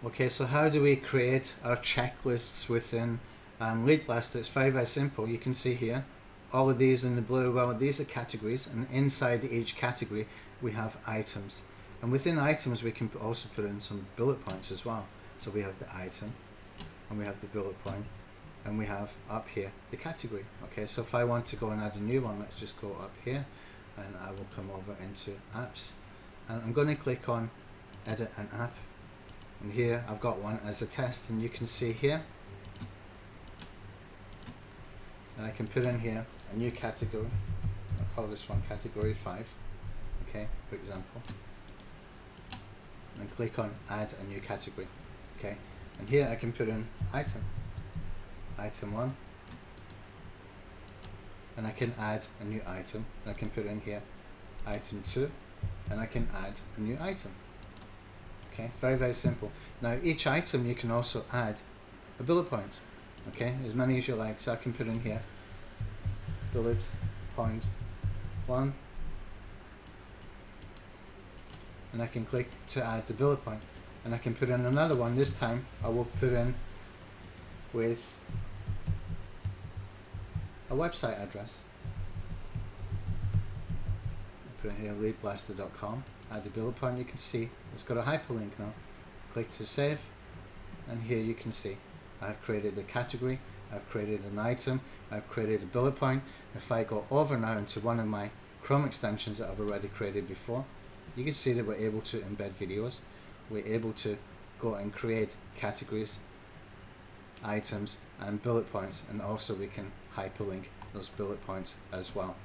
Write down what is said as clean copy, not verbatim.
Okay, so how do we create our checklists within LeadBlasta? It's very, very simple. You can see here, all of these in the blue, well, these are categories, and inside each category we have items. And within items we can also put in some bullet points as well. So we have the item, and we have the bullet point, and we have up here the category. Okay, so if I want to go and add a new one, let's just go up here, and I will come over into apps, and I'm going to click on edit an app. And here I've got one as a test, and you can see here, and I can put in here a new category. I'll call this one category 5, okay, for example, and click on add a new category. Okay, and here I can put in item 1, and I can add a new item, and I can put in here item 2, and I can add a new item. Okay, very, very simple. Now each item you can also add a bullet point, okay, as many as you like. So I can put in here bullet point 1, and I can click to add the bullet point, and I can put in another one. This time I will put in with a website address. Put in here leadblasta.com, add the bullet point. You can see it's got a hyperlink now. Click to save, and here you can see I've created a category, I've created an item, I've created a bullet point. If I go over now into one of my Chrome extensions that I've already created before, you can see that we're able to embed videos, we're able to go and create categories, items and bullet points, and also we can hyperlink those bullet points as well.